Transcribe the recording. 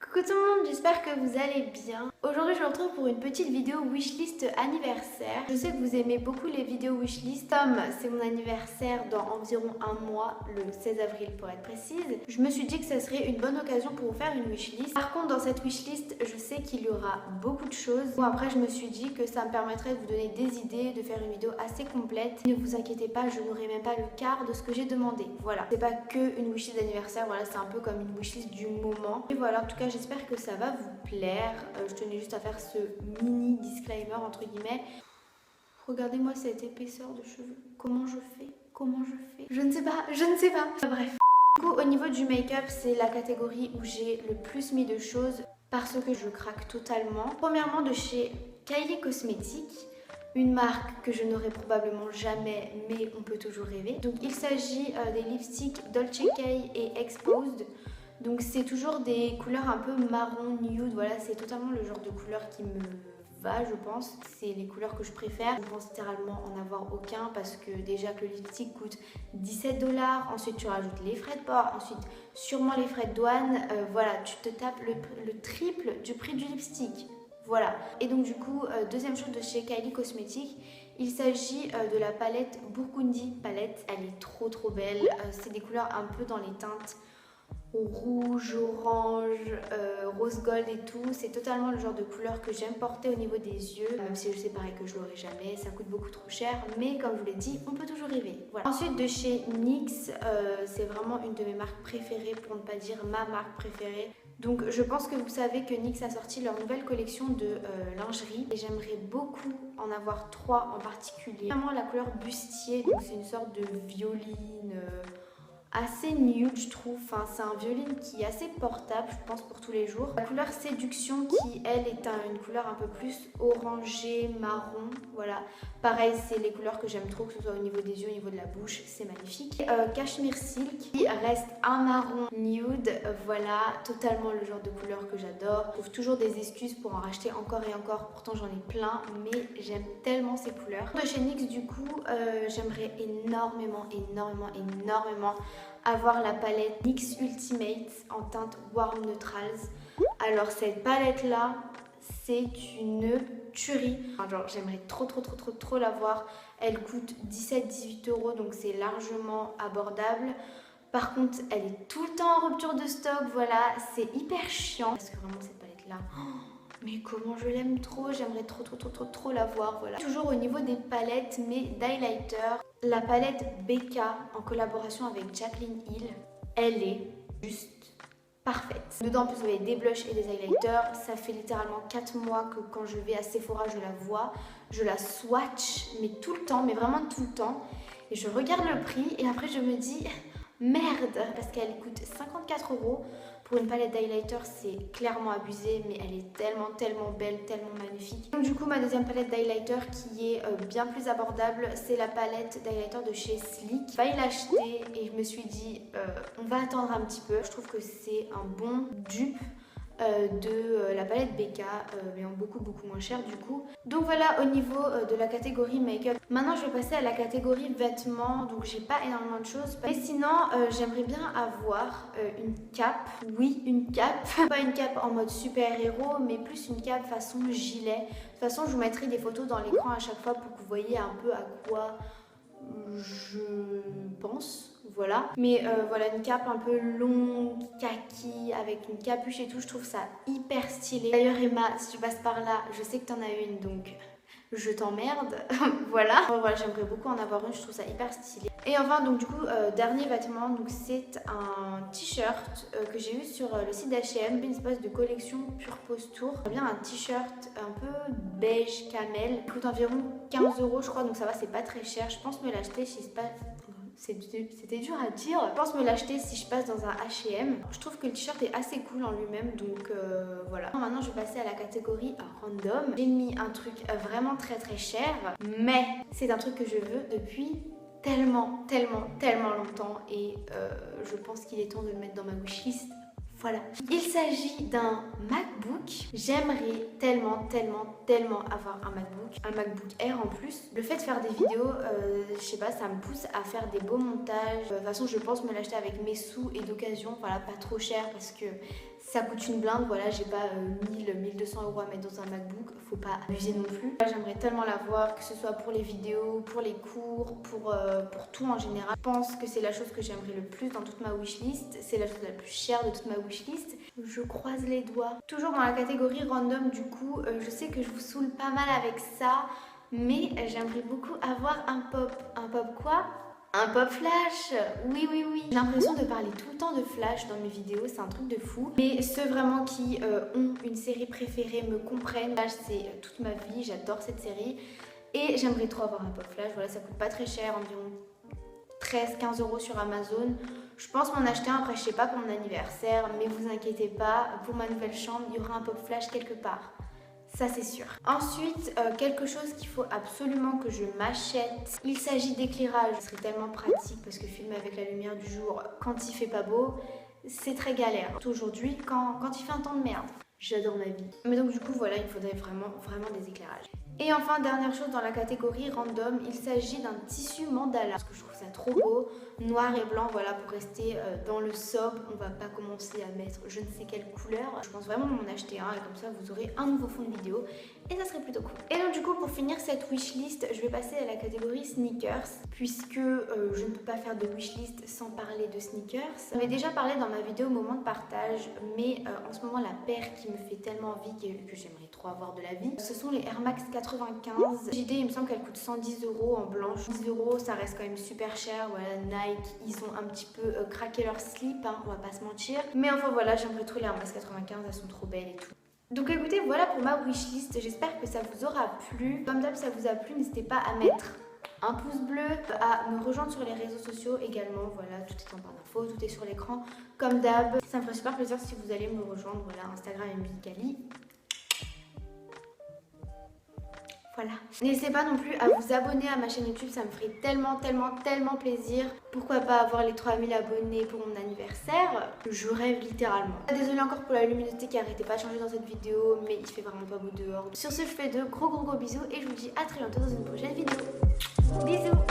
Coucou tout le monde, j'espère que vous allez bien. Aujourd'hui je vous retrouve pour une petite vidéo wishlist anniversaire. Je sais que vous aimez beaucoup les vidéos wishlist. Comme c'est mon anniversaire dans environ un mois, le 16 avril pour être précise, je me suis dit que ça serait une bonne occasion pour vous faire une wishlist. Par contre dans cette wishlist, je sais qu'il y aura beaucoup de choses. Bon après je me suis dit que ça me permettrait de vous donner des idées, de faire une vidéo assez complète. Ne vous inquiétez pas, je n'aurai même pas le quart de ce que j'ai demandé. Voilà, c'est pas que une wishlist d'anniversaire, voilà, c'est un peu comme une wishlist du moment. Et voilà, en tout cas j'espère que ça va vous plaire. Je tenais juste à faire ce mini disclaimer entre guillemets. Regardez-moi cette épaisseur de cheveux. Comment je fais? Je ne sais pas. Bref. Du coup, au niveau du make-up, c'est la catégorie où j'ai le plus mis de choses parce que je craque totalement. Premièrement, de chez Kylie Cosmetics. Une marque que je n'aurai probablement jamais, mais on peut toujours rêver. Donc il s'agit des lipsticks Dolce Kay et Exposed. Donc c'est toujours des couleurs un peu marron, nude, voilà, c'est totalement le genre de couleur qui me va, je pense. C'est les couleurs que je préfère. Je pense littéralement en avoir aucun parce que déjà que le lipstick coûte 17 $, ensuite tu rajoutes les frais de port, ensuite sûrement les frais de douane, voilà, tu te tapes le triple du prix du lipstick. Voilà. Et donc du coup, deuxième chose de chez Kylie Cosmetics, il s'agit de la palette Burgundy palette. Elle est trop belle. C'est des couleurs un peu dans les teintes rouge, orange, rose gold et tout. C'est totalement le genre de couleur que j'aime porter au niveau des yeux. Même si je sais pareil que je l'aurai jamais, ça coûte beaucoup trop cher. Mais comme je vous l'ai dit, on peut toujours rêver. Voilà. Ensuite de chez NYX, c'est vraiment une de mes marques préférées, pour ne pas dire ma marque préférée. Donc je pense que vous savez que NYX a sorti leur nouvelle collection de lingerie et j'aimerais beaucoup en avoir 3 en particulier. Vraiment la couleur bustier, donc c'est une sorte de violine assez nude je trouve, enfin c'est un violine qui est assez portable je pense pour tous les jours. La couleur Séduction qui elle est une couleur un peu plus orangée, marron, voilà. Pareil c'est les couleurs que j'aime trop, que ce soit au niveau des yeux, au niveau de la bouche, c'est magnifique. Cashmere Silk qui reste un marron nude, voilà, totalement le genre de couleur que j'adore. Je trouve toujours des excuses pour en racheter encore et encore, pourtant j'en ai plein, mais j'aime tellement ces couleurs. De chez NYX du coup, j'aimerais énormément avoir la palette NYX Ultimate en teinte Warm Neutrals. Alors cette palette là, c'est une tuerie. Enfin, genre j'aimerais trop l'avoir. Elle coûte 17-18 €, donc c'est largement abordable. Par contre, elle est tout le temps en rupture de stock, voilà, c'est hyper chiant. Parce que vraiment cette palette là, mais comment je l'aime trop, j'aimerais trop l'avoir, voilà. Toujours au niveau des palettes, mais d'highlighter, la palette BK en collaboration avec Jaclyn Hill, elle est juste parfaite. Dedans en plus vous avez des blushs et des highlighters. Ça fait littéralement 4 mois que quand je vais à Sephora je la vois. Je la swatch mais tout le temps, mais vraiment tout le temps. Et je regarde le prix et après je me dis merde, parce qu'elle coûte 54 €. Pour une palette d'highlighter c'est clairement abusé, mais elle est tellement belle, tellement magnifique. Donc du coup ma deuxième palette d'highlighter qui est bien plus abordable, c'est la palette d'highlighter de chez Sleek. J'ai failli l'acheter et je me suis dit on va attendre un petit peu. Je trouve que c'est un bon dupe de la palette BK, mais en beaucoup moins cher du coup. Donc voilà au niveau de la catégorie make-up. Maintenant je vais passer à la catégorie vêtements, donc j'ai pas énormément de choses. Mais sinon j'aimerais bien avoir une cape, oui une cape, pas une cape en mode super héros, mais plus une cape façon gilet. De toute façon je vous mettrai des photos dans l'écran à chaque fois pour que vous voyez un peu à quoi je pense, voilà. Mais voilà, une cape un peu longue, kaki, avec une capuche et tout, je trouve ça hyper stylé. D'ailleurs Emma, si tu passes par là, je sais que t'en as une, donc je t'emmerde, voilà. Voilà, j'aimerais beaucoup en avoir une, je trouve ça hyper stylé. Et enfin, donc du coup, dernier vêtement, donc c'est un t-shirt que j'ai eu sur le site d'H&M, une espèce de collection Pure Posture. J'ai bien un t-shirt un peu beige camel, il coûte environ 15 € je crois, donc ça va, c'est pas très cher. Je pense me l'acheter si c'est pas... C'était dur à dire. Je pense me l'acheter si je passe dans un H&M. Je trouve que le t-shirt est assez cool en lui-même, donc voilà. Maintenant je vais passer à la catégorie random. J'ai mis un truc vraiment très cher, mais c'est un truc que je veux depuis tellement longtemps et je pense qu'il est temps de le mettre dans ma wishlist. Voilà. Il s'agit d'un MacBook. J'aimerais tellement avoir un MacBook Air en plus. Le fait de faire des vidéos, je sais pas, ça me pousse à faire des beaux montages. De toute façon, je pense me l'acheter avec mes sous et d'occasion, voilà, pas trop cher parce que Ça coûte une blinde, voilà, j'ai pas 1200 € à mettre dans un MacBook, faut pas abuser non plus. J'aimerais tellement l'avoir, que ce soit pour les vidéos, pour les cours, pour tout en général. Je pense que c'est la chose que j'aimerais le plus dans toute ma wishlist, c'est la chose la plus chère de toute ma wishlist. Je croise les doigts. Toujours dans la catégorie random du coup, je sais que je vous saoule pas mal avec ça, mais j'aimerais beaucoup avoir un pop. Un pop quoi ? Un pop flash, oui. J'ai l'impression de parler tout le temps de flash dans mes vidéos, c'est un truc de fou. Mais ceux vraiment qui ont une série préférée me comprennent. Flash, c'est toute ma vie, j'adore cette série. Et j'aimerais trop avoir un pop flash, voilà, ça coûte pas très cher, environ 13-15 € sur Amazon. Je pense m'en acheter un, après je sais pas pour mon anniversaire, mais vous inquiétez pas, pour ma nouvelle chambre, il y aura un pop flash quelque part. Ça c'est sûr. Ensuite, quelque chose qu'il faut absolument que je m'achète. Il s'agit d'éclairage. Ce serait tellement pratique parce que filmer avec la lumière du jour quand il fait pas beau, c'est très galère. Aujourd'hui, quand il fait un temps de merde. J'adore ma vie. Mais donc du coup voilà, il faudrait vraiment des éclairages. Et enfin, dernière chose dans la catégorie random, il s'agit d'un tissu mandala. Parce que je trouve ça trop beau, noir et blanc, voilà, pour rester dans le sobre. On va pas commencer à mettre je ne sais quelle couleur. Je pense vraiment m'en acheter un et comme ça vous aurez un nouveau fond de vidéo. Et ça serait plutôt cool. Et donc du coup, pour finir cette wishlist, je vais passer à la catégorie sneakers. Puisque je ne peux pas faire de wishlist sans parler de sneakers. J'en ai déjà parlé dans ma vidéo moment de partage. Mais en ce moment, la paire qui me fait tellement envie, que j'aimerais trop avoir de la vie, ce sont les Air Max 95. JD, il me semble qu'elle coûte 110 € en blanche. 10 €, ça reste quand même super cher. Voilà, Nike, ils ont un petit peu craqué leur slip, hein, on va pas se mentir. Mais enfin voilà, j'aimerais trop les Air Max 95, elles sont trop belles et tout. Donc écoutez, voilà pour ma wishlist. J'espère que ça vous aura plu. Comme d'hab, ça vous a plu, n'hésitez pas à mettre un pouce bleu, à me rejoindre sur les réseaux sociaux également. Voilà, tout est en barre d'infos, tout est sur l'écran. Comme d'hab, ça me ferait super plaisir si vous allez me rejoindre. Voilà, Instagram et Musicali. Voilà. N'hésitez pas non plus à vous abonner à ma chaîne YouTube, ça me ferait tellement plaisir. Pourquoi pas avoir les 3000 abonnés pour mon anniversaire? Je rêve littéralement. Désolée encore pour la luminosité qui arrêtait pas de changer dans cette vidéo, mais il fait vraiment pas beau dehors. Sur ce, je fais de gros bisous et je vous dis à très bientôt dans une prochaine vidéo. Bisous!